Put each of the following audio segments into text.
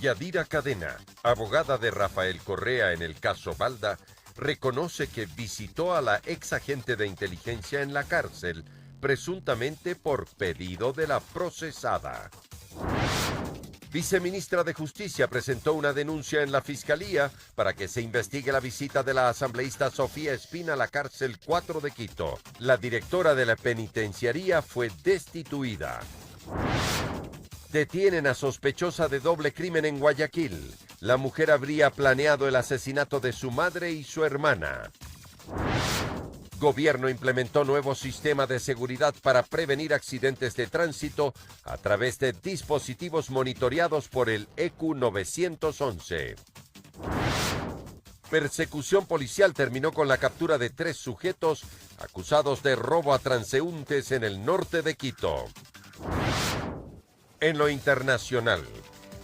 Yadira Cadena, abogada de Rafael Correa en el caso Balda, reconoce que visitó a la ex agente de inteligencia en la cárcel, presuntamente por pedido de la procesada. Viceministra de Justicia presentó una denuncia en la Fiscalía para que se investigue la visita de la asambleísta Sofía Espina a la cárcel 4 de Quito. La directora de la penitenciaría fue destituida. Detienen a sospechosa de doble crimen en Guayaquil. La mujer habría planeado el asesinato de su madre y su hermana. Gobierno implementó nuevo sistema de seguridad para prevenir accidentes de tránsito a través de dispositivos monitoreados por el EQ 911. Persecución policial terminó con la captura de 3 sujetos acusados de robo a transeúntes en el norte de Quito. En lo internacional,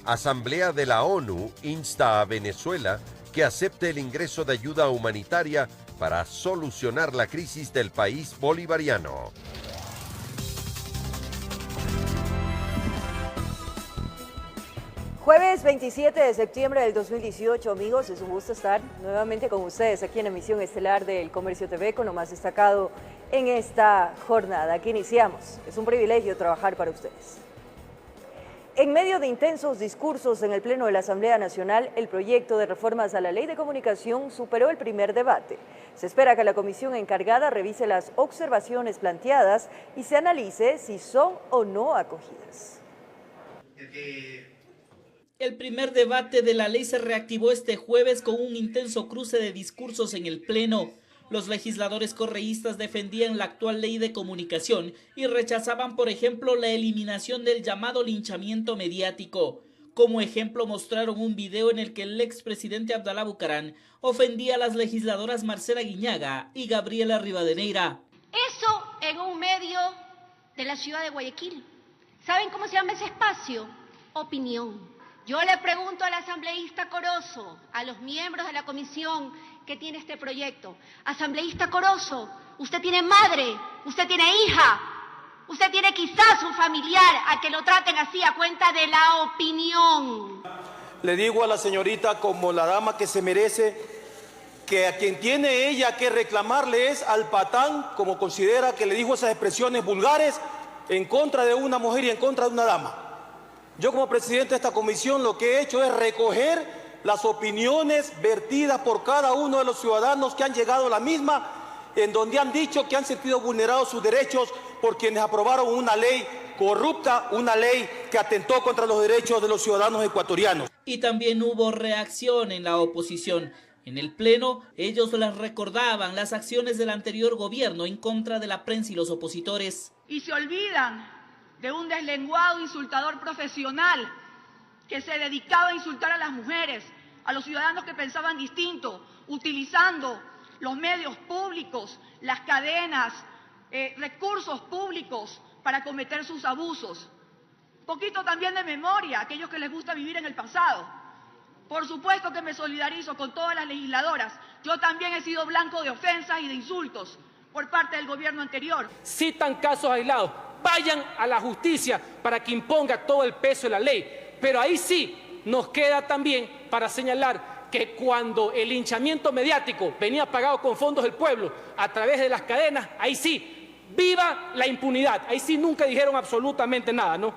Asamblea de la ONU insta a Venezuela que acepte el ingreso de ayuda humanitaria para solucionar la crisis del país bolivariano. Jueves 27 de septiembre del 2018, amigos, es un gusto estar nuevamente con ustedes aquí en Emisión Estelar del Comercio TV con lo más destacado en esta jornada que iniciamos. Es un privilegio trabajar para ustedes. En medio de intensos discursos en el Pleno de la Asamblea Nacional, el proyecto de reformas a la Ley de Comunicación superó el primer debate. Se espera que la comisión encargada revise las observaciones planteadas y se analice si son o no acogidas. El primer debate de la ley se reactivó este jueves con un intenso cruce de discursos en el Pleno. Los legisladores correístas defendían la actual ley de comunicación y rechazaban, por ejemplo, la eliminación del llamado linchamiento mediático. Como ejemplo mostraron un video en el que el expresidente Abdalá Bucaram ofendía a las legisladoras Marcela Guiñaga y Gabriela Rivadeneira. Eso en un medio de la ciudad de Guayaquil. ¿Saben cómo se llama ese espacio? Opinión. Yo le pregunto al asambleísta Corozo, a los miembros de la comisión que tiene este proyecto. Asambleísta Corozo, usted tiene madre, usted tiene hija, usted tiene quizás un familiar a que lo traten así a cuenta de la opinión. Le digo a la señorita, como la dama que se merece, que a quien tiene ella que reclamarle es al patán, como considera que le dijo esas expresiones vulgares en contra de una mujer y en contra de una dama. Yo como presidente de esta comisión lo que he hecho es recoger las opiniones vertidas por cada uno de los ciudadanos que han llegado a la misma, en donde han dicho que han sentido vulnerados sus derechos por quienes aprobaron una ley corrupta, una ley que atentó contra los derechos de los ciudadanos ecuatorianos. Y también hubo reacción en la oposición. En el Pleno, ellos les recordaban las acciones del anterior gobierno en contra de la prensa y los opositores. Y se olvidan de un deslenguado insultador profesional que se dedicaba a insultar a las mujeres, a los ciudadanos que pensaban distinto, utilizando los medios públicos, las cadenas, recursos públicos para cometer sus abusos. Poquito también de memoria, aquellos que les gusta vivir en el pasado. Por supuesto que me solidarizo con todas las legisladoras. Yo también he sido blanco de ofensas y de insultos por parte del gobierno anterior. Citan casos aislados. Vayan a la justicia para que imponga todo el peso de la ley. Pero ahí sí nos queda también para señalar que cuando el linchamiento mediático venía pagado con fondos del pueblo a través de las cadenas, ahí sí, viva la impunidad. Ahí sí nunca dijeron absolutamente nada, ¿no?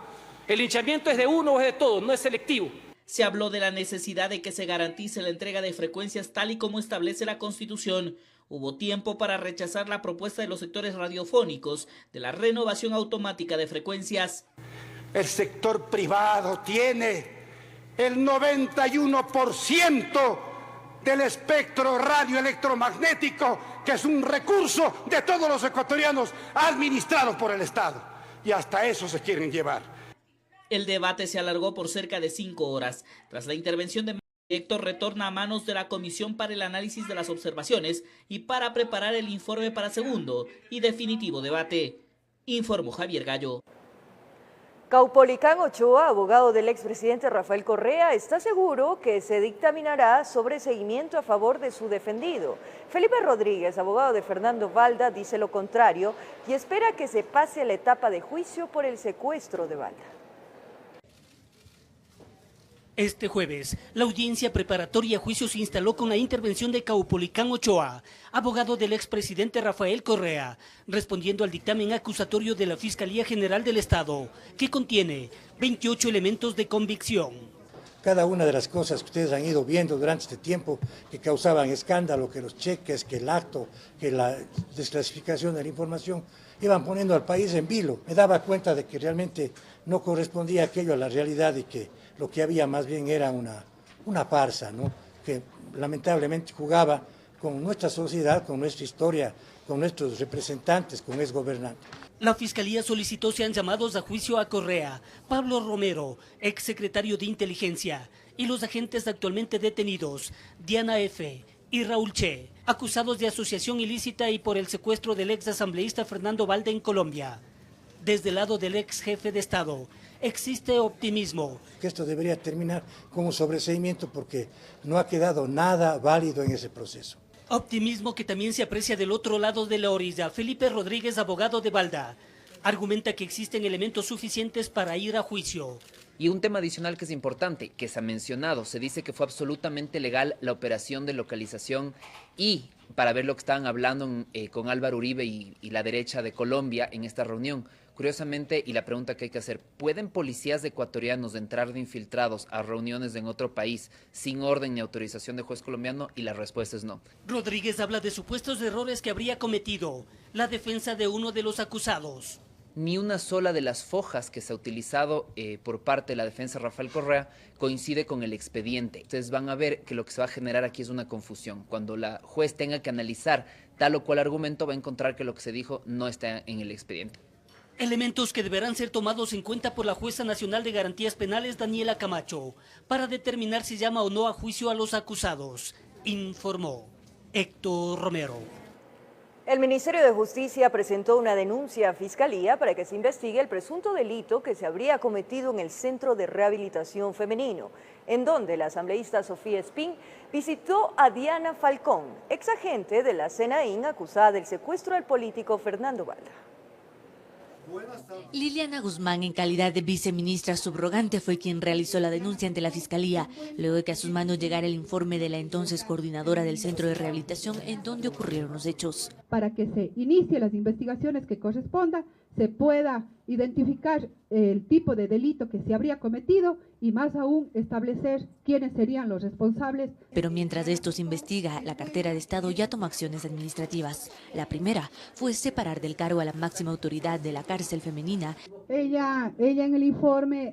El linchamiento es de uno o es de todos, no es selectivo. Se habló de la necesidad de que se garantice la entrega de frecuencias tal y como establece la Constitución. Hubo tiempo para rechazar la propuesta de los sectores radiofónicos de la renovación automática de frecuencias. El sector privado tiene el 91% del espectro radioelectromagnético, que es un recurso de todos los ecuatorianos administrados por el Estado. Y hasta eso se quieren llevar. El debate se alargó por cerca de 5 horas. Tras la intervención de proyecto retorna a manos de la Comisión para el análisis de las observaciones y para preparar el informe para segundo y definitivo debate. Informó Javier Gallo. Caupolicán Ochoa, abogado del expresidente Rafael Correa, está seguro que se dictaminará sobre seguimiento a favor de su defendido. Felipe Rodríguez, abogado de Fernando Balda, dice lo contrario y espera que se pase a la etapa de juicio por el secuestro de Balda. Este jueves, la audiencia preparatoria a juicio se instaló con la intervención de Caupolicán Ochoa, abogado del expresidente Rafael Correa, respondiendo al dictamen acusatorio de la Fiscalía General del Estado, que contiene 28 elementos de convicción. Cada una de las cosas que ustedes han ido viendo durante este tiempo que causaban escándalo, que los cheques, que el acto, que la desclasificación de la información, iban poniendo al país en vilo. Me daba cuenta de que realmente no correspondía aquello a la realidad y que lo que había más bien era una farsa, ¿no? Que lamentablemente jugaba con nuestra sociedad, con nuestra historia, con nuestros representantes, con exgobernantes. La Fiscalía solicitó sean llamados a juicio a Correa, Pablo Romero, exsecretario de Inteligencia, y los agentes actualmente detenidos, Diana F. y Raúl Che, acusados de asociación ilícita y por el secuestro del ex asambleísta Fernando Balda en Colombia. Desde el lado del ex jefe de Estado, existe optimismo. Que esto debería terminar con un sobreseimiento porque no ha quedado nada válido en ese proceso. Optimismo que también se aprecia del otro lado de la orilla. Felipe Rodríguez, abogado de Balda, argumenta que existen elementos suficientes para ir a juicio. Y un tema adicional que es importante, que se ha mencionado, se dice que fue absolutamente legal la operación de localización y para ver lo que estaban hablando con Álvaro Uribe y la derecha de Colombia en esta reunión. Curiosamente, y la pregunta que hay que hacer, ¿pueden policías ecuatorianos entrar de infiltrados a reuniones en otro país sin orden ni autorización de juez colombiano? Y la respuesta es no. Rodríguez habla de supuestos errores que habría cometido la defensa de uno de los acusados. Ni una sola de las fojas que se ha utilizado por parte de la defensa Rafael Correa coincide con el expediente. Ustedes van a ver que lo que se va a generar aquí es una confusión. Cuando la juez tenga que analizar tal o cual argumento, va a encontrar que lo que se dijo no está en el expediente. Elementos que deberán ser tomados en cuenta por la Jueza Nacional de Garantías Penales, Daniela Camacho, para determinar si llama o no a juicio a los acusados, informó Héctor Romero. El Ministerio de Justicia presentó una denuncia a Fiscalía para que se investigue el presunto delito que se habría cometido en el Centro de Rehabilitación Femenino, en donde la asambleísta Sofía Espín visitó a Diana Falcón, exagente de la SENAIN acusada del secuestro del político Fernando Balda. Liliana Guzmán, en calidad de viceministra subrogante, fue quien realizó la denuncia ante la Fiscalía, luego de que a sus manos llegara el informe de la entonces coordinadora del Centro de Rehabilitación en donde ocurrieron los hechos. Para que se inicien las investigaciones que correspondan, se pueda identificar el tipo de delito que se habría cometido y más aún establecer quiénes serían los responsables. Pero mientras esto se investiga, la cartera de Estado ya tomó acciones administrativas. La primera fue separar del cargo a la máxima autoridad de la cárcel femenina. Ella en el informe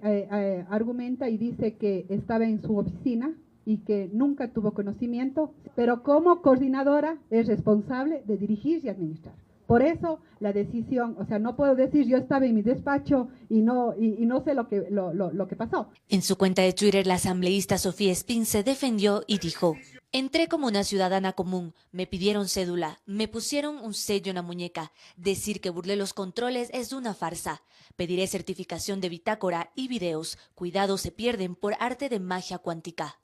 argumenta y dice que estaba en su oficina y que nunca tuvo conocimiento, pero como coordinadora es responsable de dirigir y administrar. Por eso la decisión, o sea, no puedo decir yo estaba en mi despacho y no sé lo que pasó. En su cuenta de Twitter, la asambleísta Sofía Espín se defendió y dijo: entré como una ciudadana común, me pidieron cédula, me pusieron un sello en la muñeca. Decir que burlé los controles es una farsa. Pediré certificación de bitácora y videos. Cuidado, se pierden por arte de magia cuántica.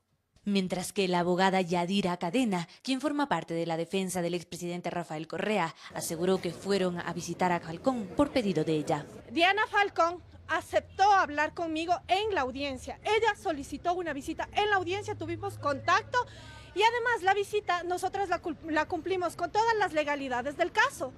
Mientras que la abogada Yadira Cadena, quien forma parte de la defensa del expresidente Rafael Correa, aseguró que fueron a visitar a Falcón por pedido de ella. Diana Falcón aceptó hablar conmigo en la audiencia. Ella solicitó una visita en la audiencia, tuvimos contacto y además la visita nosotras la cumplimos con todas las legalidades del caso.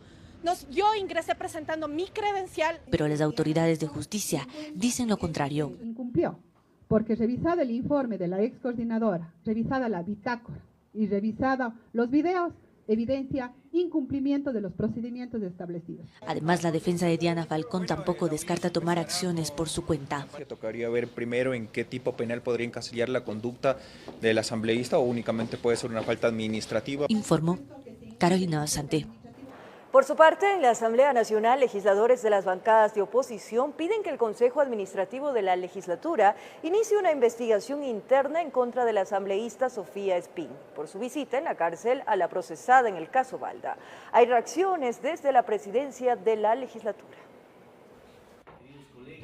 Yo ingresé presentando mi credencial. Pero las autoridades de justicia dicen lo contrario. Incumplió. Porque revisado el informe de la ex coordinadora, revisada la bitácora y revisada los videos, evidencia incumplimiento de los procedimientos establecidos. Además, la defensa de Diana Falcón tampoco descarta tomar acciones por su cuenta. Tocaría ver primero en qué tipo penal podría encasillar la conducta del asambleísta o únicamente puede ser una falta administrativa. Informó Carolina Basante. Por su parte, en la Asamblea Nacional, legisladores de las bancadas de oposición piden que el Consejo Administrativo de la Legislatura inicie una investigación interna en contra de la asambleísta Sofía Espín por su visita en la cárcel a la procesada en el caso Balda. Hay reacciones desde la presidencia de la legislatura.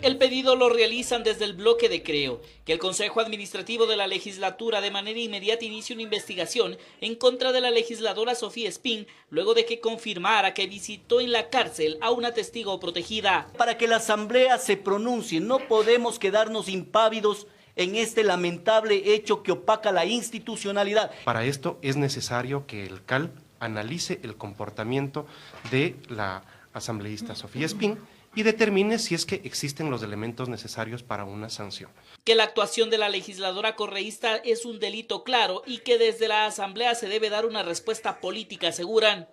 El pedido lo realizan desde el bloque de Creo, que el Consejo Administrativo de la Legislatura de manera inmediata inicie una investigación en contra de la legisladora Sofía Espín, luego de que confirmara que visitó en la cárcel a una testigo protegida. Para que la Asamblea se pronuncie, no podemos quedarnos impávidos en este lamentable hecho que opaca la institucionalidad. Para esto es necesario que el CAL analice el comportamiento de la asambleísta Sofía Espín y determine si es que existen los elementos necesarios para una sanción. Que la actuación de la legisladora correísta es un delito claro y que desde la Asamblea se debe dar una respuesta política, aseguran.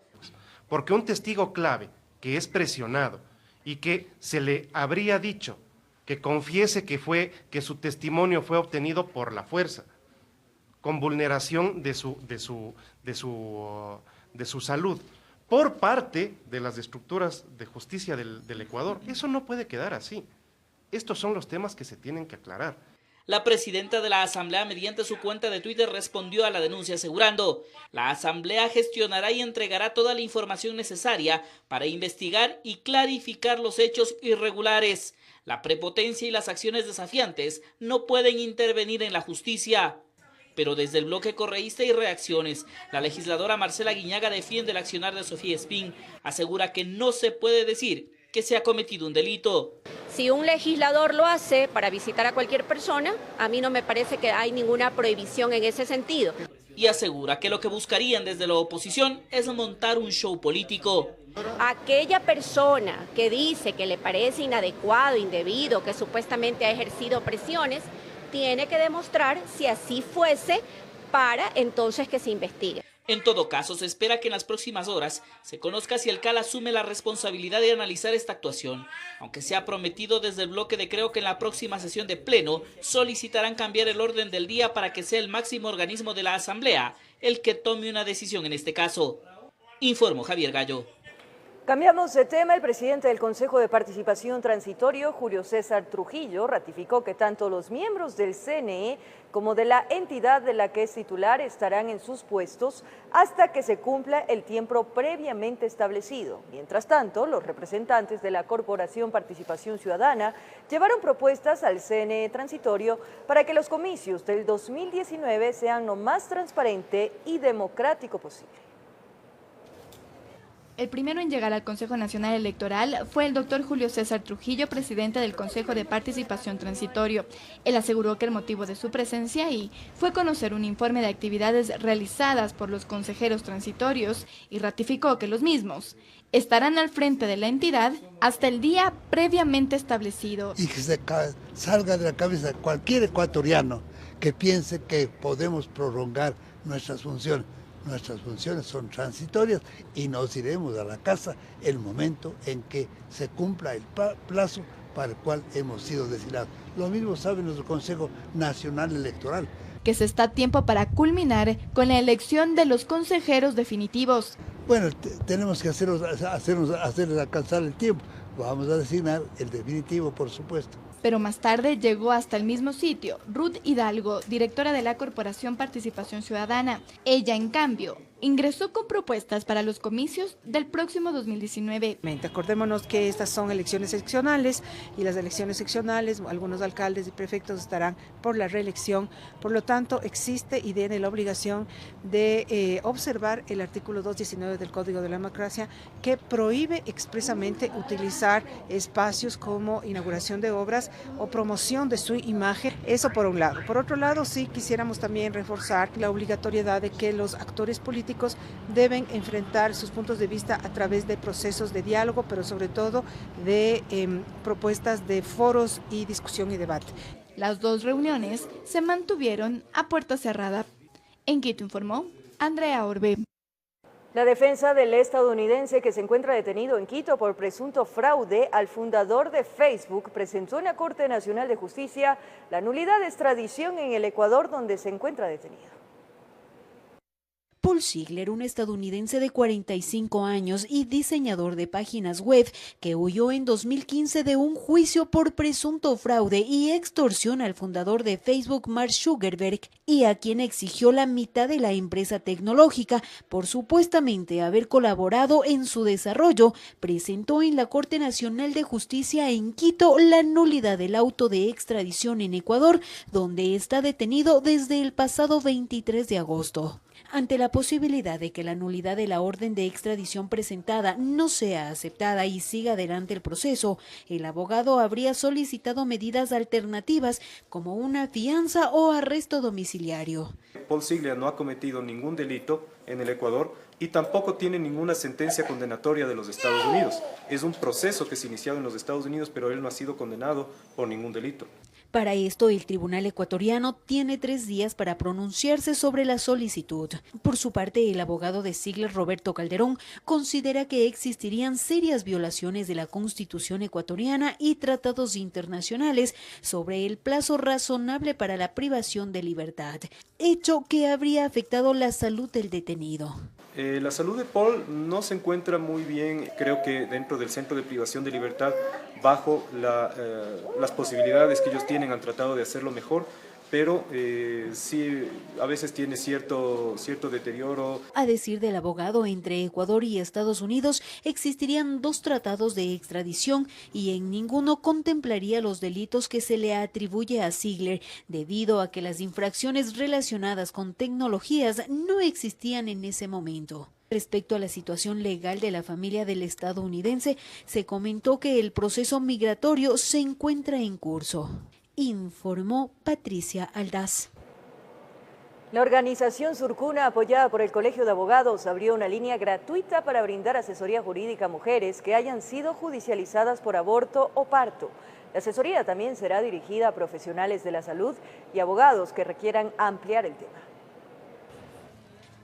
Porque un testigo clave que es presionado y que se le habría dicho que confiese que su testimonio fue obtenido por la fuerza, con vulneración de su salud, por parte de las estructuras de justicia del Ecuador. Eso no puede quedar así. Estos son los temas que se tienen que aclarar. La presidenta de la Asamblea, mediante su cuenta de Twitter, respondió a la denuncia asegurando: la Asamblea gestionará y entregará toda la información necesaria para investigar y clarificar los hechos irregulares. La prepotencia y las acciones desafiantes no pueden intervenir en la justicia. Pero desde el bloque correísta y reacciones, la legisladora Marcela Guiñaga defiende el accionar de Sofía Espín. Asegura que no se puede decir que se ha cometido un delito. Si un legislador lo hace para visitar a cualquier persona, a mí no me parece que hay ninguna prohibición en ese sentido. Y asegura que lo que buscarían desde la oposición es montar un show político. Aquella persona que dice que le parece inadecuado, indebido, que supuestamente ha ejercido presiones, tiene que demostrar si así fuese para entonces que se investigue. En todo caso, se espera que en las próximas horas se conozca si el CAL asume la responsabilidad de analizar esta actuación, aunque se ha prometido desde el bloque de Creo que en la próxima sesión de pleno solicitarán cambiar el orden del día para que sea el máximo organismo de la Asamblea el que tome una decisión en este caso. Informó Javier Gallo. Cambiamos de tema. El presidente del Consejo de Participación Transitorio, Julio César Trujillo, ratificó que tanto los miembros del CNE como de la entidad de la que es titular estarán en sus puestos hasta que se cumpla el tiempo previamente establecido. Mientras tanto, los representantes de la Corporación Participación Ciudadana llevaron propuestas al CNE transitorio para que los comicios del 2019 sean lo más transparente y democrático posible. El primero en llegar al Consejo Nacional Electoral fue el doctor Julio César Trujillo, presidente del Consejo de Participación Transitorio. Él aseguró que el motivo de su presencia ahí fue conocer un informe de actividades realizadas por los consejeros transitorios y ratificó que los mismos estarán al frente de la entidad hasta el día previamente establecido. Y que se salga de la cabeza cualquier ecuatoriano que piense que podemos prolongar nuestras funciones. Nuestras funciones son transitorias y nos iremos a la casa el momento en que se cumpla el plazo para el cual hemos sido designados. Lo mismo sabe nuestro Consejo Nacional Electoral. Que se está a tiempo para culminar con la elección de los consejeros definitivos. Bueno, tenemos que hacerles alcanzar el tiempo. Vamos a designar el definitivo, por supuesto. Pero más tarde llegó hasta el mismo sitio Ruth Hidalgo, directora de la Corporación Participación Ciudadana. Ella, en cambio, ingresó con propuestas para los comicios del próximo 2019. Acordémonos que estas son elecciones seccionales y las elecciones seccionales, algunos alcaldes y prefectos estarán por la reelección. Por lo tanto, existe y tiene la obligación de observar el artículo 219 del Código de la Democracia, que prohíbe expresamente utilizar espacios como inauguración de obras o promoción de su imagen. Eso por un lado. Por otro lado, sí quisiéramos también reforzar la obligatoriedad de que los actores políticos deben enfrentar sus puntos de vista a través de procesos de diálogo, pero sobre todo de propuestas de foros y discusión y debate. Las dos reuniones se mantuvieron a puerta cerrada. En Quito informó Andrea Orbe. La defensa del estadounidense que se encuentra detenido en Quito por presunto fraude al fundador de Facebook presentó en la Corte Nacional de Justicia la nulidad de extradición en el Ecuador, donde se encuentra detenido. Paul Ziegler, un estadounidense de 45 años y diseñador de páginas web que huyó en 2015 de un juicio por presunto fraude y extorsión al fundador de Facebook, Mark Zuckerberg, y a quien exigió la mitad de la empresa tecnológica por supuestamente haber colaborado en su desarrollo, presentó en la Corte Nacional de Justicia en Quito la nulidad del auto de extradición en Ecuador, donde está detenido desde el pasado 23 de agosto. Ante la posibilidad de que la nulidad de la orden de extradición presentada no sea aceptada y siga adelante el proceso, el abogado habría solicitado medidas alternativas como una fianza o arresto domiciliario. Paul Ziegler no ha cometido ningún delito en el Ecuador y tampoco tiene ninguna sentencia condenatoria de los Estados Unidos. Es un proceso que se inició en los Estados Unidos, pero él no ha sido condenado por ningún delito. Para esto, el tribunal ecuatoriano tiene 3 días para pronunciarse sobre la solicitud. Por su parte, el abogado de Ziegler, Roberto Calderón, considera que existirían serias violaciones de la Constitución ecuatoriana y tratados internacionales sobre el plazo razonable para la privación de libertad, hecho que habría afectado la salud del detenido. La salud de Paul no se encuentra muy bien, creo que dentro del centro de privación de libertad, bajo las posibilidades que ellos tienen, han tratado de hacerlo mejor, pero sí a veces tiene cierto deterioro. A decir del abogado, entre Ecuador y Estados Unidos existirían 2 tratados de extradición y en ninguno contemplaría los delitos que se le atribuye a Ziegler, debido a que las infracciones relacionadas con tecnologías no existían en ese momento. Respecto a la situación legal de la familia del estadounidense, se comentó que el proceso migratorio se encuentra en curso. Informó Patricia Aldaz. La organización Surcuna, apoyada por el Colegio de Abogados, abrió una línea gratuita para brindar asesoría jurídica a mujeres que hayan sido judicializadas por aborto o parto. La asesoría también será dirigida a profesionales de la salud y abogados que requieran ampliar el tema.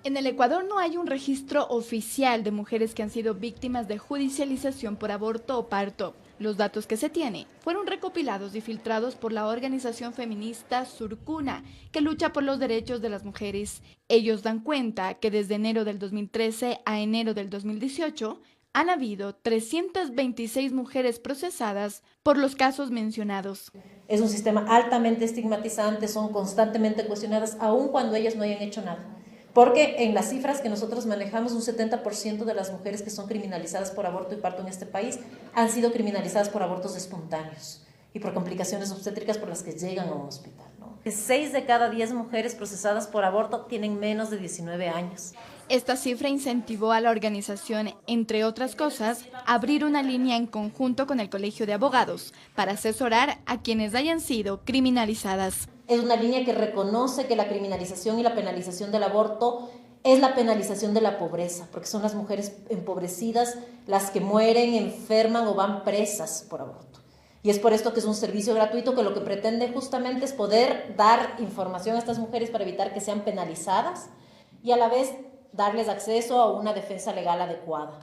En el Ecuador no hay un registro oficial de mujeres que han sido víctimas de judicialización por aborto o parto. Los datos que se tiene fueron recopilados y filtrados por la organización feminista Surcuna, que lucha por los derechos de las mujeres. Ellos dan cuenta que desde enero del 2013 a enero del 2018 han habido 326 mujeres procesadas por los casos mencionados. Es un sistema altamente estigmatizante, son constantemente cuestionadas, aun cuando ellas no hayan hecho nada. Porque en las cifras que nosotros manejamos, un 70% de las mujeres que son criminalizadas por aborto y parto en este país han sido criminalizadas por abortos espontáneos y por complicaciones obstétricas por las que llegan a un hospital, ¿no? 6 de cada 10 mujeres procesadas por aborto tienen menos de 19 años. Esta cifra incentivó a la organización, entre otras cosas, a abrir una línea en conjunto con el Colegio de Abogados para asesorar a quienes hayan sido criminalizadas. Es una línea que reconoce que la criminalización y la penalización del aborto es la penalización de la pobreza, porque son las mujeres empobrecidas las que mueren, enferman o van presas por aborto. Y es por esto que es un servicio gratuito que lo que pretende justamente es poder dar información a estas mujeres para evitar que sean penalizadas y a la vez darles acceso a una defensa legal adecuada.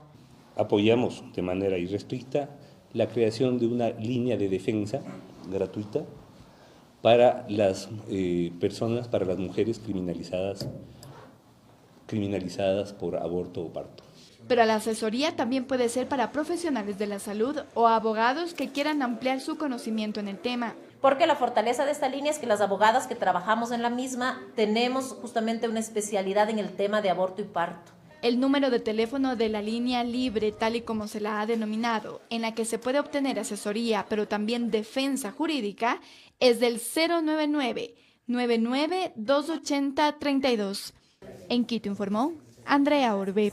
Apoyamos de manera irrestricta la creación de una línea de defensa gratuita para las personas, para las mujeres criminalizadas por aborto o parto. Pero la asesoría también puede ser para profesionales de la salud o abogados que quieran ampliar su conocimiento en el tema. Porque la fortaleza de esta línea es que las abogadas que trabajamos en la misma tenemos justamente una especialidad en el tema de aborto y parto. El número de teléfono de la línea libre, tal y como se la ha denominado, en la que se puede obtener asesoría, pero también defensa jurídica, es del 099-99-280-32. En Quito informó Andrea Orbe.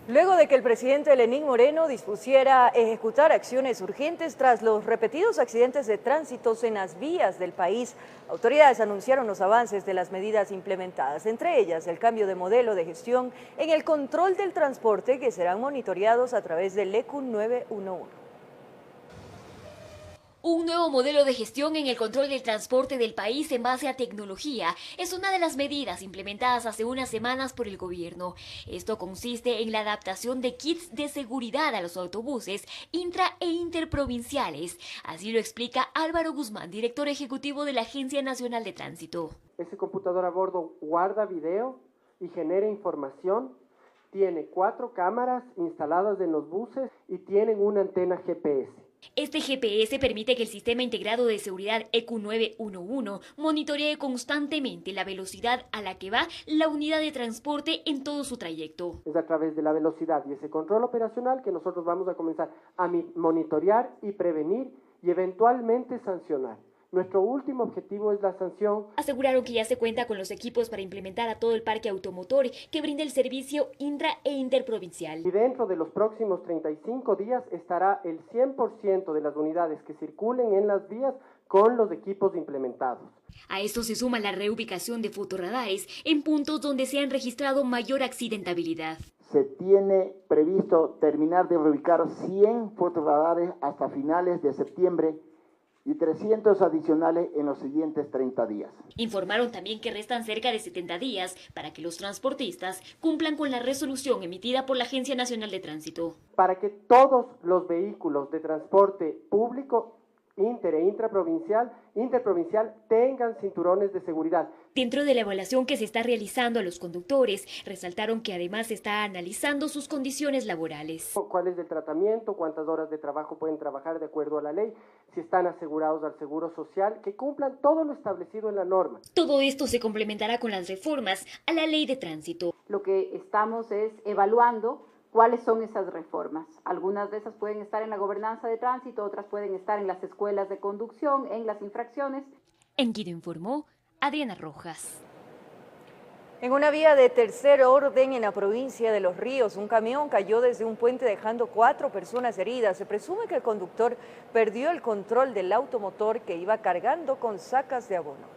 Luego de que el presidente Lenín Moreno dispusiera ejecutar acciones urgentes tras los repetidos accidentes de tránsito en las vías del país, autoridades anunciaron los avances de las medidas implementadas, entre ellas el cambio de modelo de gestión en el control del transporte que serán monitoreados a través del ECU 911. Un nuevo modelo de gestión en el control del transporte del país en base a tecnología es una de las medidas implementadas hace unas semanas por el gobierno. Esto consiste en la adaptación de kits de seguridad a los autobuses intra e interprovinciales. Así lo explica Álvaro Guzmán, director ejecutivo de la Agencia Nacional de Tránsito. Ese computador a bordo guarda video y genera información. Tiene 4 cámaras instaladas en los buses y tienen una antena GPS. Este GPS permite que el Sistema Integrado de Seguridad ECU 911 monitoree constantemente la velocidad a la que va la unidad de transporte en todo su trayecto. Es a través de la velocidad y ese control operacional que nosotros vamos a comenzar a monitorear y prevenir y eventualmente sancionar. Nuestro último objetivo es la sanción. Aseguraron que ya se cuenta con los equipos para implementar a todo el parque automotor que brinda el servicio intra e interprovincial. Y dentro de los próximos 35 días estará el 100% de las unidades que circulen en las vías con los equipos implementados. A esto se suma la reubicación de fotorradares en puntos donde se han registrado mayor accidentabilidad. Se tiene previsto terminar de reubicar 100 fotorradares hasta finales de septiembre y 300 adicionales en los siguientes 30 días. Informaron también que restan cerca de 70 días para que los transportistas cumplan con la resolución emitida por la Agencia Nacional de Tránsito. Para que todos los vehículos de transporte público inter e interprovincial tengan cinturones de seguridad. Dentro de la evaluación que se está realizando a los conductores, resaltaron que además se está analizando sus condiciones laborales. ¿Cuál es el tratamiento? ¿Cuántas horas de trabajo pueden trabajar de acuerdo a la ley? Si están asegurados al seguro social, que cumplan todo lo establecido en la norma. Todo esto se complementará con las reformas a la ley de tránsito. Lo que estamos es evaluando cuáles son esas reformas. Algunas de esas pueden estar en la gobernanza de tránsito, otras pueden estar en las escuelas de conducción, en las infracciones. En Quito informó Adriana Rojas. En una vía de tercer orden en la provincia de Los Ríos, un camión cayó desde un puente dejando 4 personas heridas. Se presume que el conductor perdió el control del automotor que iba cargando con sacas de abono.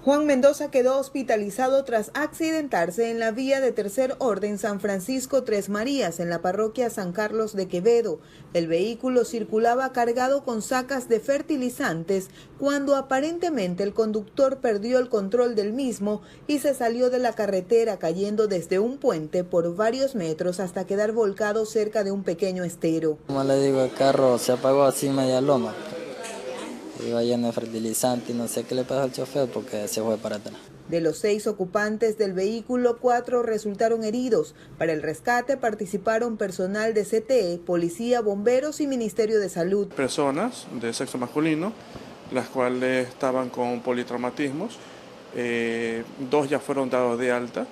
Juan Mendoza quedó hospitalizado tras accidentarse en la vía de tercer orden San Francisco Tres Marías, en la parroquia San Carlos de Quevedo. El vehículo circulaba cargado con sacas de fertilizantes cuando aparentemente el conductor perdió el control del mismo y se salió de la carretera cayendo desde un puente por varios metros hasta quedar volcado cerca de un pequeño estero. Como le digo, el carro se apagó así media loma. Iba lleno de fertilizante y no sé qué le pasó al chofer porque se fue para atrás. De los 6 ocupantes del vehículo, 4 resultaron heridos. Para el rescate participaron personal de CTE, policía, bomberos y Ministerio de Salud. Personas de sexo masculino, las cuales estaban con politraumatismos, 2 ya fueron dados de alta.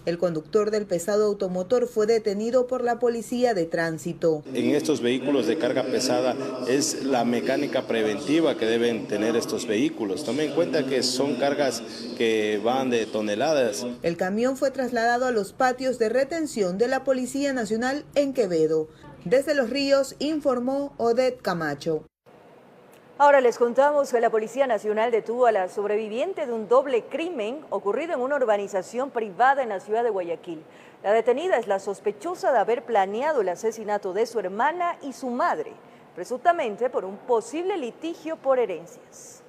El conductor del pesado automotor fue detenido por la policía de tránsito. En estos vehículos de carga pesada es la mecánica preventiva que deben tener estos vehículos. Tomen en cuenta que son cargas que van de toneladas. El camión fue trasladado a los patios de retención de la Policía Nacional en Quevedo. Desde Los Ríos informó Odette Camacho. Ahora les contamos que la Policía Nacional detuvo a la sobreviviente de un doble crimen ocurrido en una urbanización privada en la ciudad de Guayaquil. La detenida es la sospechosa de haber planeado el asesinato de su hermana y su madre, presuntamente por un posible litigio por herencias.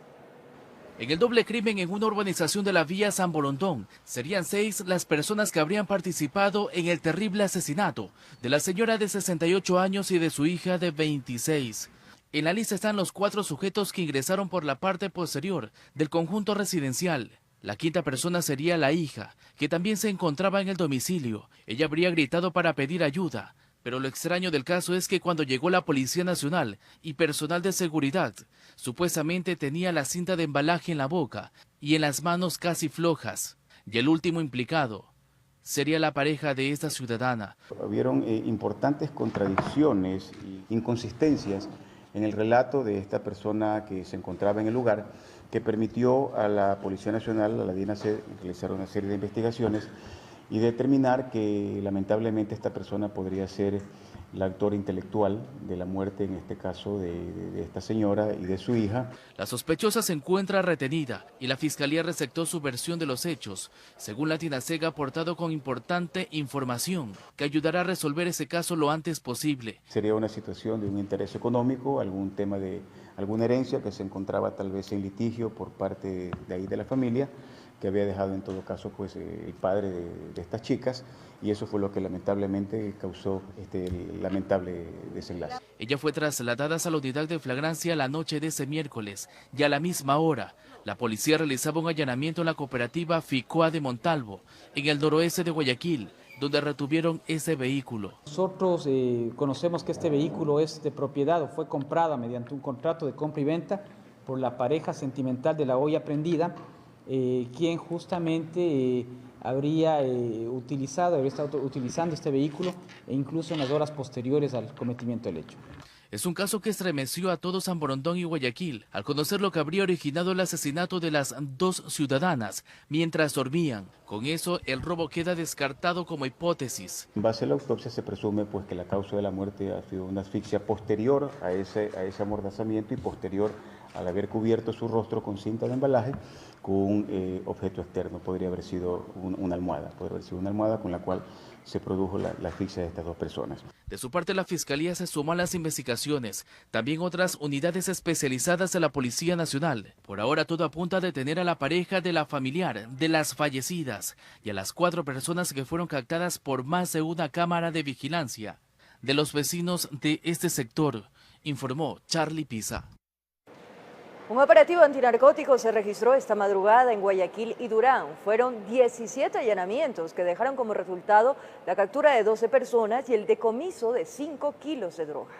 En el doble crimen en una urbanización de la vía San Borondón, serían 6 las personas que habrían participado en el terrible asesinato de la señora de 68 años y de su hija de 26. En la lista están los 4 sujetos que ingresaron por la parte posterior del conjunto residencial. La quinta persona sería la hija, que también se encontraba en el domicilio. Ella habría gritado para pedir ayuda, pero lo extraño del caso es que cuando llegó la Policía Nacional y personal de seguridad, supuestamente tenía la cinta de embalaje en la boca y en las manos casi flojas. Y el último implicado sería la pareja de esta ciudadana. Hubieron importantes contradicciones e inconsistencias en el relato de esta persona que se encontraba en el lugar, que permitió a la Policía Nacional, a la DINASED, realizar una serie de investigaciones y determinar que lamentablemente esta persona podría ser la autora intelectual de la muerte, en este caso, de esta señora y de su hija. La sospechosa se encuentra retenida y la Fiscalía receptó su versión de los hechos, según la DINASEG ha aportado con importante información que ayudará a resolver ese caso lo antes posible. Sería una situación de un interés económico, algún tema de alguna herencia que se encontraba tal vez en litigio por parte de ahí de la familia, que había dejado en todo caso pues el padre de estas chicas, y eso fue lo que lamentablemente causó este lamentable desenlace. Ella fue trasladada a la unidad de flagrancia la noche de ese miércoles y a la misma hora la policía realizaba un allanamiento en la cooperativa Ficoa de Montalvo, en el noroeste de Guayaquil, donde retuvieron ese vehículo. Nosotros conocemos que este vehículo es de propiedad o fue comprada mediante un contrato de compra y venta por la pareja sentimental de la olla prendida, quien justamente habría estado utilizando este vehículo e incluso en las horas posteriores al cometimiento del hecho. Es un caso que estremeció a todo San Borondón y Guayaquil al conocer lo que habría originado el asesinato de las dos ciudadanas mientras dormían. Con eso, el robo queda descartado como hipótesis. En base a la autopsia se presume pues, que la causa de la muerte ha sido una asfixia posterior a ese amordazamiento y posterior al haber cubierto su rostro con cinta de embalaje con un objeto externo. Podría haber sido una almohada, con la cual se produjo la asfixia de estas dos personas. De su parte, la Fiscalía se sumó a las investigaciones, también otras unidades especializadas de la Policía Nacional. Por ahora todo apunta a detener a la pareja de la familiar de las fallecidas y a las 4 personas que fueron captadas por más de una cámara de vigilancia de los vecinos de este sector, informó Charlie Pisa. Un operativo antinarcótico se registró esta madrugada en Guayaquil y Durán. Fueron 17 allanamientos que dejaron como resultado la captura de 12 personas y el decomiso de 5 kilos de droga.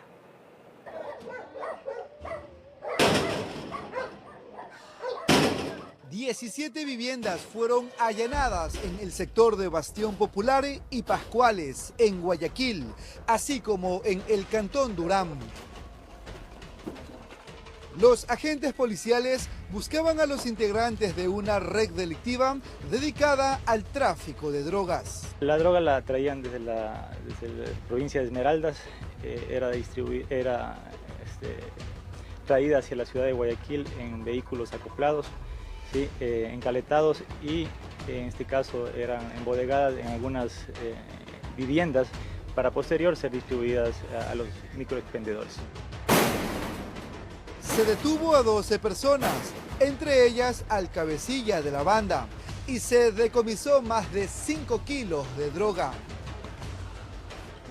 ...17 viviendas fueron allanadas en el sector de Bastión Popular y Pascuales, en Guayaquil, así como en el Cantón Durán. Los agentes policiales buscaban a los integrantes de una red delictiva dedicada al tráfico de drogas. La droga la traían desde la provincia de Esmeraldas, era traída hacia la ciudad de Guayaquil en vehículos acoplados, ¿sí? Encaletados y en este caso eran embodegadas en algunas viviendas para posterior ser distribuidas a los microexpendedores. Se detuvo a 12 personas, entre ellas al cabecilla de la banda, y se decomisó más de 5 kilos de droga.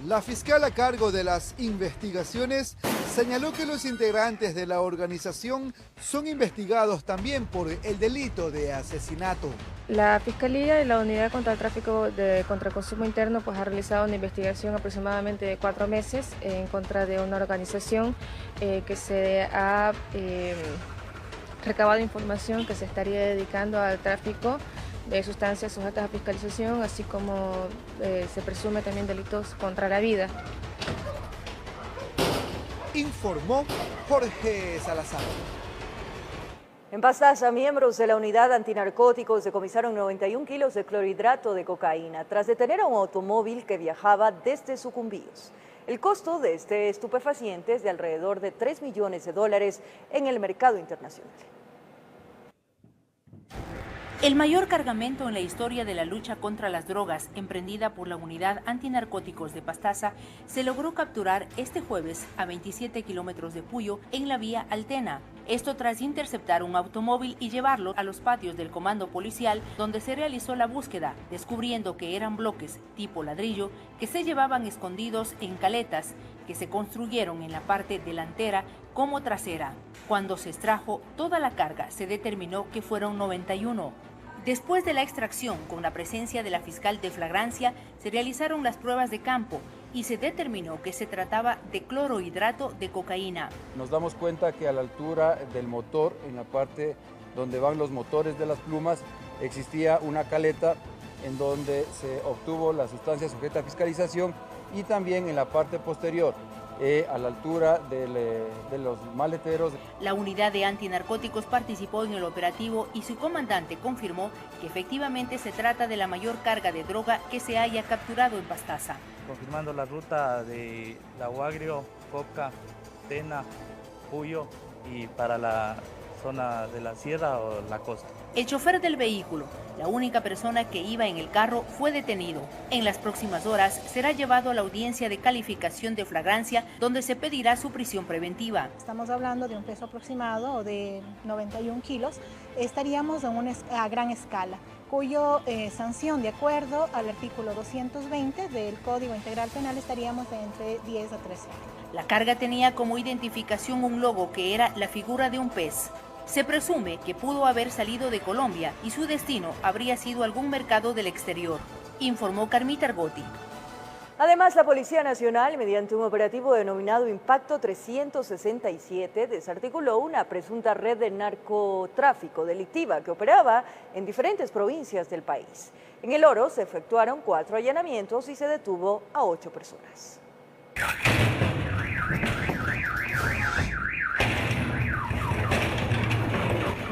La fiscal a cargo de las investigaciones señaló que los integrantes de la organización son investigados también por el delito de asesinato. La Fiscalía y la Unidad contra el Tráfico contra el Consumo Interno ha realizado una investigación aproximadamente de 4 meses en contra de una organización que se ha recabado información que se estaría dedicando al tráfico de sustancias sujetas a fiscalización, así como se presume también delitos contra la vida. Informó Jorge Salazar. En Pastaza, miembros de la unidad antinarcóticos decomisaron 91 kilos de clorhidrato de cocaína tras detener a un automóvil que viajaba desde Sucumbíos. El costo de este estupefaciente es de alrededor de $3 millones en el mercado internacional. El mayor cargamento en la historia de la lucha contra las drogas, emprendida por la Unidad Antinarcóticos de Pastaza, se logró capturar este jueves a 27 kilómetros de Puyo en la vía Altena. Esto tras interceptar un automóvil y llevarlo a los patios del comando policial, donde se realizó la búsqueda, descubriendo que eran bloques tipo ladrillo que se llevaban escondidos en caletas que se construyeron en la parte delantera como trasera. Cuando se extrajo toda la carga, se determinó que fueron 91. Después de la extracción, con la presencia de la fiscal de flagrancia, se realizaron las pruebas de campo y se determinó que se trataba de clorhidrato de cocaína. Nos damos cuenta que a la altura del motor, en la parte donde van los motores de las plumas, existía una caleta en donde se obtuvo la sustancia sujeta a fiscalización, y también en la parte posterior, a la altura de los maleteros. La unidad de antinarcóticos participó en el operativo y su comandante confirmó que efectivamente se trata de la mayor carga de droga que se haya capturado en Pastaza. Confirmando la ruta de Laguagrio, Coca, Tena, Puyo y para la zona de la sierra o la costa. El chofer del vehículo, la única persona que iba en el carro, fue detenido. En las próximas horas será llevado a la audiencia de calificación de flagrancia, donde se pedirá su prisión preventiva. Estamos hablando de un peso aproximado de 91 kilos. Estaríamos a gran escala, cuyo sanción, de acuerdo al artículo 220 del Código Integral Penal, estaríamos de entre 10 a 13 años. La carga tenía como identificación un logo que era la figura de un pez. Se presume que pudo haber salido de Colombia y su destino habría sido algún mercado del exterior, informó Carmita Argotti. Además, la Policía Nacional, mediante un operativo denominado Impacto 367, desarticuló una presunta red de narcotráfico delictiva que operaba en diferentes provincias del país. En El Oro se efectuaron 4 allanamientos y se detuvo a 8 personas.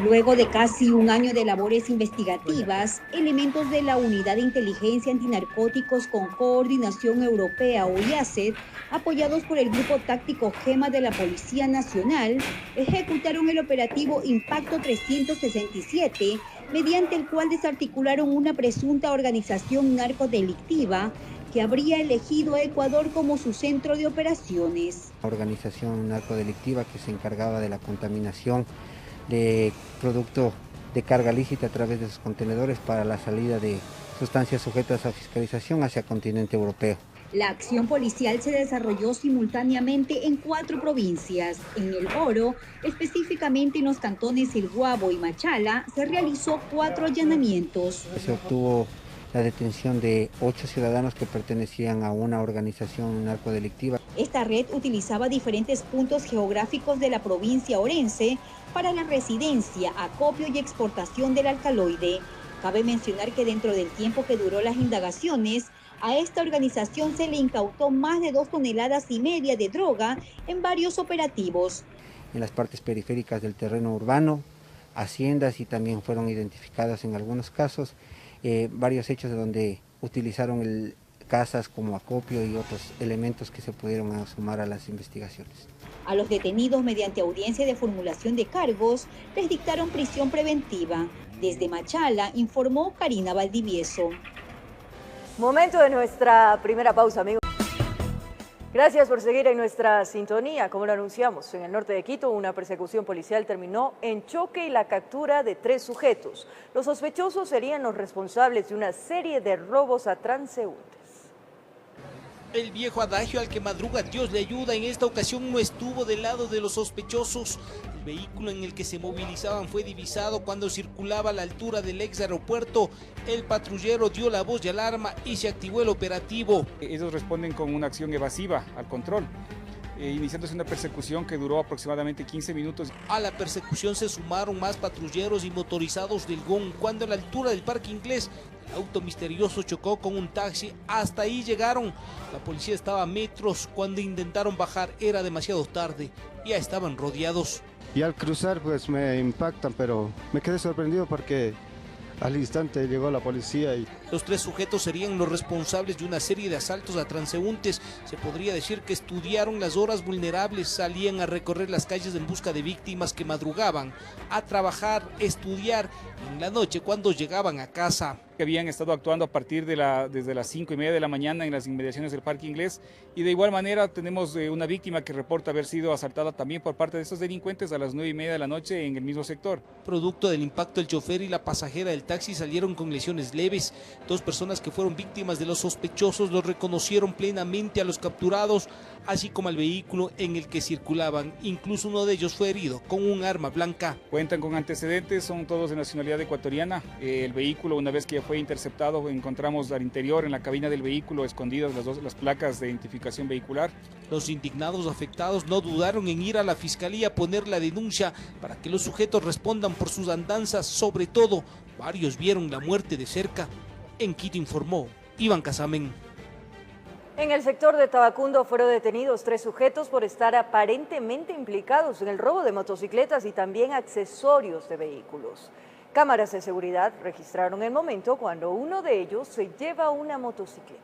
Luego de casi un año de labores investigativas, elementos de la Unidad de Inteligencia Antinarcóticos con Coordinación Europea o IACET, apoyados por el Grupo Táctico GEMA de la Policía Nacional, ejecutaron el operativo Impacto 367, mediante el cual desarticularon una presunta organización narcodelictiva que habría elegido a Ecuador como su centro de operaciones. Organización narcodelictiva que se encargaba de la contaminación de producto de carga lícita a través de sus contenedores para la salida de sustancias sujetas a fiscalización hacia el continente europeo. La acción policial se desarrolló simultáneamente en 4 provincias. En El Oro, específicamente en los cantones El Guabo y Machala, se realizó 4 allanamientos. Se obtuvo la detención de 8 ciudadanos que pertenecían a una organización narcodelictiva. Esta red utilizaba diferentes puntos geográficos de la provincia orense para la residencia, acopio y exportación del alcaloide. Cabe mencionar que dentro del tiempo que duró las indagaciones, a esta organización se le incautó más de 2,5 toneladas de droga en varios operativos. En las partes periféricas del terreno urbano, haciendas, y también fueron identificadas en algunos casos varios hechos de donde utilizaron casas como acopio y otros elementos que se pudieron sumar a las investigaciones. A los detenidos, mediante audiencia de formulación de cargos, les dictaron prisión preventiva. Desde Machala, informó Karina Valdivieso. Momento de nuestra primera pausa, amigos. Gracias por seguir en nuestra sintonía. Como lo anunciamos, en el norte de Quito, una persecución policial terminó en choque y la captura de 3 sujetos. Los sospechosos serían los responsables de una serie de robos a transeúntes. El viejo adagio al que madruga Dios le ayuda en esta ocasión no estuvo del lado de los sospechosos. El vehículo en el que se movilizaban fue divisado cuando circulaba a la altura del ex aeropuerto. El patrullero dio la voz de alarma y se activó el operativo. Ellos responden con una acción evasiva al control, iniciándose una persecución que duró aproximadamente 15 minutos. A la persecución se sumaron más patrulleros y motorizados del GON cuando a la altura del Parque Inglés el auto misterioso chocó con un taxi. Hasta ahí llegaron. La policía estaba a metros. Cuando intentaron bajar era demasiado tarde. Ya estaban rodeados. Y al cruzar pues me impactan, pero me quedé sorprendido porque al instante llegó la policía. Los 3 sujetos serían los responsables de una serie de asaltos a transeúntes. Se podría decir que estudiaron las horas vulnerables, salían a recorrer las calles en busca de víctimas que madrugaban, a trabajar, estudiar, en la noche cuando llegaban a casa. Habían estado actuando a partir de desde las 5:30 de la mañana en las inmediaciones del Parque Inglés, y de igual manera tenemos una víctima que reporta haber sido asaltada también por parte de estos delincuentes a las 9:30 de la noche en el mismo sector. Producto del impacto, el chofer y la pasajera del taxi salieron con lesiones leves. 2 personas que fueron víctimas de los sospechosos los reconocieron plenamente a los capturados, así como al vehículo en el que circulaban. Incluso uno de ellos fue herido con un arma blanca. Cuentan con antecedentes, son todos de nacionalidad ecuatoriana. El vehículo, una vez que fue interceptado, encontramos al interior, en la cabina del vehículo, escondidas las placas de identificación vehicular. Los indignados afectados no dudaron en ir a la fiscalía a poner la denuncia para que los sujetos respondan por sus andanzas. Sobre todo, varios vieron la muerte de cerca. En Quito informó Iván Casamen. En el sector de Tabacundo fueron detenidos 3 sujetos por estar aparentemente implicados en el robo de motocicletas y también accesorios de vehículos. Cámaras de seguridad registraron el momento cuando uno de ellos se lleva una motocicleta.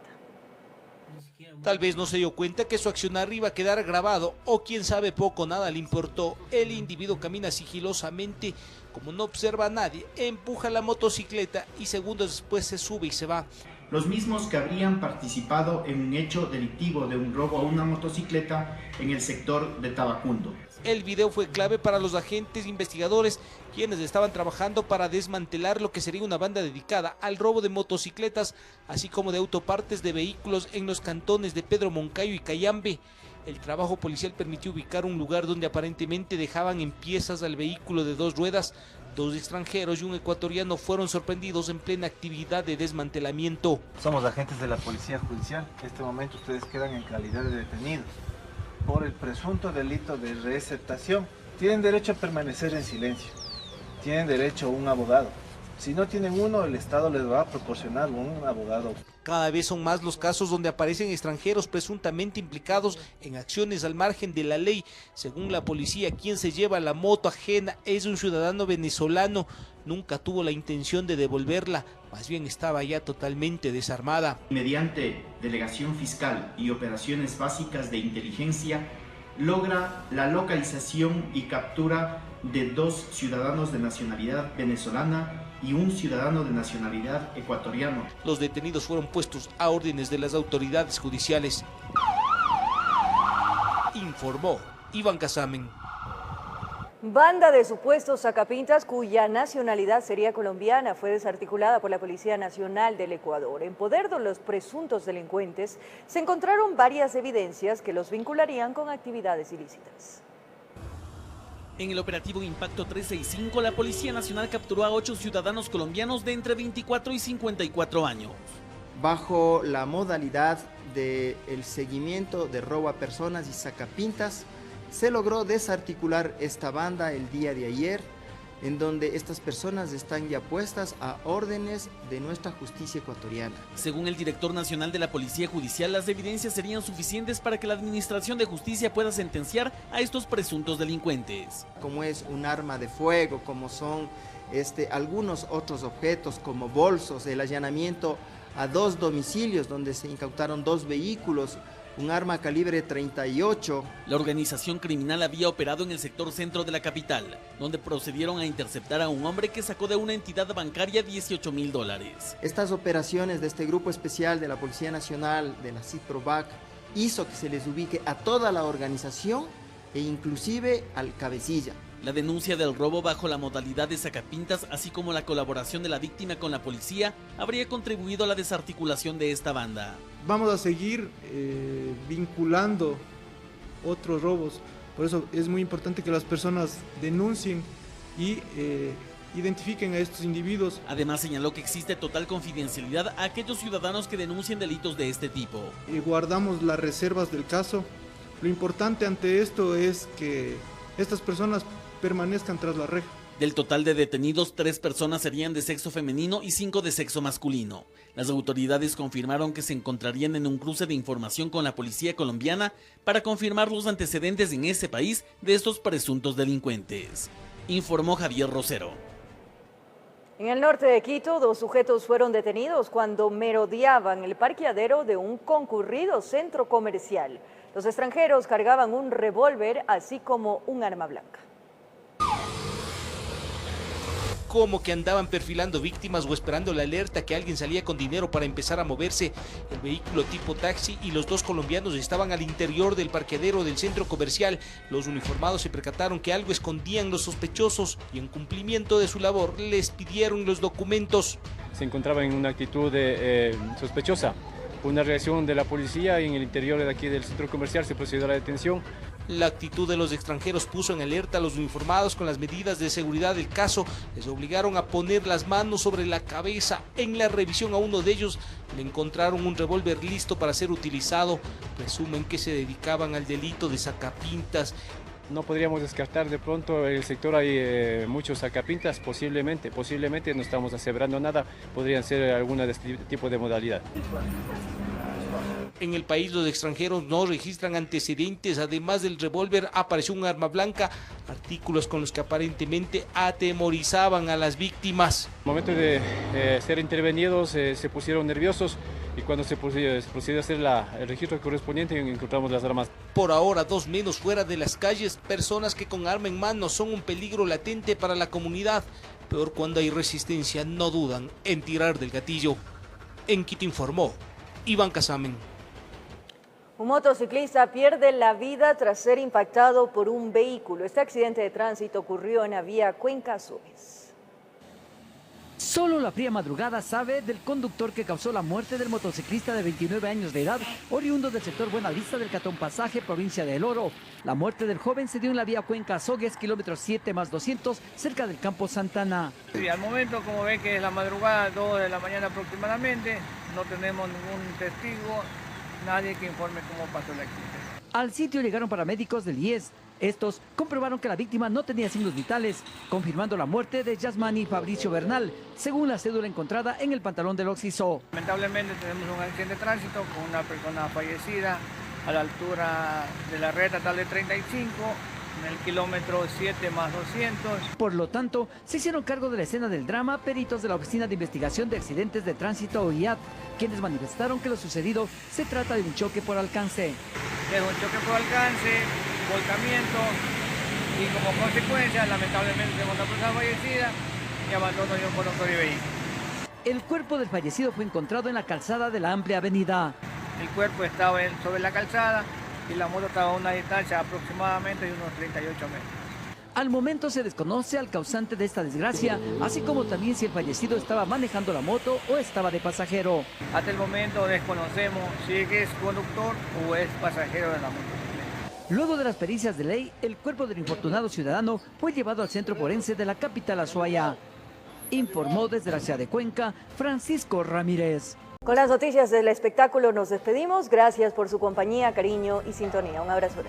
Tal vez no se dio cuenta que su accionar iba a quedar grabado, o quién sabe, poco o nada le importó. El individuo camina sigilosamente, como no observa a nadie, empuja la motocicleta y segundos después se sube y se va. Los mismos que habrían participado en un hecho delictivo de un robo a una motocicleta en el sector de Tabacundo. El video fue clave para los agentes investigadores, quienes estaban trabajando para desmantelar lo que sería una banda dedicada al robo de motocicletas, así como de autopartes de vehículos en los cantones de Pedro Moncayo y Cayambe. El trabajo policial permitió ubicar un lugar donde aparentemente dejaban en piezas al vehículo de 2 ruedas. 2 extranjeros y un ecuatoriano fueron sorprendidos en plena actividad de desmantelamiento. Somos agentes de la Policía Judicial. En este momento ustedes quedan en calidad de detenidos por el presunto delito de receptación. Tienen derecho a permanecer en silencio. Tienen derecho a un abogado. Si no tienen uno, el Estado les va a proporcionar un abogado. Cada vez son más los casos donde aparecen extranjeros presuntamente implicados en acciones al margen de la ley. Según la policía, quien se lleva la moto ajena es un ciudadano venezolano. Nunca tuvo la intención de devolverla, más bien estaba ya totalmente desarmada. Mediante delegación fiscal y operaciones básicas de inteligencia, logra la localización y captura de 2 ciudadanos de nacionalidad venezolana y un ciudadano de nacionalidad ecuatoriano. Los detenidos fueron puestos a órdenes de las autoridades judiciales. Informó Iván Casamen. Banda de supuestos sacapintas cuya nacionalidad sería colombiana fue desarticulada por la Policía Nacional del Ecuador. En poder de los presuntos delincuentes se encontraron varias evidencias que los vincularían con actividades ilícitas. En el operativo Impacto 365, la Policía Nacional capturó a 8 ciudadanos colombianos de entre 24 y 54 años. Bajo la modalidad del seguimiento de robo a personas y sacapintas, se logró desarticular esta banda el día de ayer, en donde estas personas están ya puestas a órdenes de nuestra justicia ecuatoriana. Según el director nacional de la Policía Judicial, las evidencias serían suficientes para que la Administración de Justicia pueda sentenciar a estos presuntos delincuentes. Como es un arma de fuego, como son algunos otros objetos como bolsos, el allanamiento a 2 domicilios donde se incautaron 2 vehículos, un arma calibre 38. La organización criminal había operado en el sector centro de la capital, donde procedieron a interceptar a un hombre que sacó de una entidad bancaria $18.000. Estas operaciones de este grupo especial de la Policía Nacional, de la CIPROVAC, hizo que se les ubique a toda la organización e inclusive al cabecilla. La denuncia del robo bajo la modalidad de sacapintas, así como la colaboración de la víctima con la policía, habría contribuido a la desarticulación de esta banda. Vamos a seguir vinculando otros robos, por eso es muy importante que las personas denuncien y identifiquen a estos individuos. Además señaló que existe total confidencialidad a aquellos ciudadanos que denuncien delitos de este tipo. Guardamos las reservas del caso. Lo importante ante esto es que estas personas permanezcan tras la reja. Del total de detenidos, 3 personas serían de sexo femenino y 5 de sexo masculino. Las autoridades confirmaron que se encontrarían en un cruce de información con la policía colombiana para confirmar los antecedentes en ese país de estos presuntos delincuentes. Informó Javier Rosero. En el norte de Quito, 2 sujetos fueron detenidos cuando merodeaban el parqueadero de un concurrido centro comercial. Los extranjeros cargaban un revólver así como un arma blanca. Como que andaban perfilando víctimas o esperando la alerta que alguien salía con dinero para empezar a moverse. El vehículo tipo taxi y los 2 colombianos estaban al interior del parqueadero del centro comercial. Los uniformados se percataron que algo escondían los sospechosos y en cumplimiento de su labor les pidieron los documentos. Se encontraban en una actitud sospechosa. Una reacción de la policía y en el interior de aquí del centro comercial se procedió a la detención. La actitud de los extranjeros puso en alerta a los uniformados con las medidas de seguridad del caso. Les obligaron a poner las manos sobre la cabeza. En la revisión a uno de ellos le encontraron un revólver listo para ser utilizado. Presumen que se dedicaban al delito de sacapintas. No podríamos descartar de pronto en el sector hay muchos sacapintas, posiblemente no estamos aseverando nada, podrían ser alguna de este tipo de modalidad. En el país los extranjeros no registran antecedentes, además del revólver apareció un arma blanca, artículos con los que aparentemente atemorizaban a las víctimas. Al momento de ser intervenidos se pusieron nerviosos y cuando se procedió a hacer el registro correspondiente encontramos las armas. Por ahora 2 menos fuera de las calles, personas que con arma en mano son un peligro latente para la comunidad. Peor cuando hay resistencia, no dudan en tirar del gatillo. En Quito informó Iván Casamen. Un motociclista pierde la vida tras ser impactado por un vehículo. Este accidente de tránsito ocurrió en la vía Cuenca-Azogues. Solo la fría madrugada sabe del conductor que causó la muerte del motociclista de 29 años de edad, oriundo del sector Buenavista del Catón Pasaje, provincia de El Oro. La muerte del joven se dio en la vía Cuenca-Azogues, kilómetro 7+200, cerca del campo Santana. Sí, al momento, como ven que es la madrugada, 2 de la mañana aproximadamente, no tenemos ningún testigo, nadie que informe cómo pasó el accidente. Al sitio llegaron paramédicos del IES. Estos comprobaron que la víctima no tenía signos vitales, confirmando la muerte de Yasmani Fabricio Bernal, según la cédula encontrada en el pantalón del occiso. Lamentablemente tenemos un accidente de tránsito con una persona fallecida a la altura de la red estatal de 35, en el kilómetro 7 más 200. Por lo tanto, se hicieron cargo de la escena del drama peritos de la Oficina de Investigación de Accidentes de Tránsito OIAT, quienes manifestaron que lo sucedido se trata de un choque por alcance. Es un choque por alcance, volcamiento y como consecuencia, lamentablemente, tenemos una persona fallecida y abandono de un conductor y vehículo. El cuerpo del fallecido fue encontrado en la calzada de la amplia avenida. El cuerpo estaba sobre la calzada y la moto estaba a una distancia aproximadamente de unos 38 metros. Al momento se desconoce al causante de esta desgracia, así como también si el fallecido estaba manejando la moto o estaba de pasajero. Hasta el momento desconocemos si es conductor o es pasajero de la moto. Luego de las pericias de ley, el cuerpo del infortunado ciudadano fue llevado al centro forense de la capital Azuaya. Informó desde la ciudad de Cuenca, Francisco Ramírez. Con las noticias del espectáculo nos despedimos. Gracias por su compañía, cariño y sintonía. Un abrazo.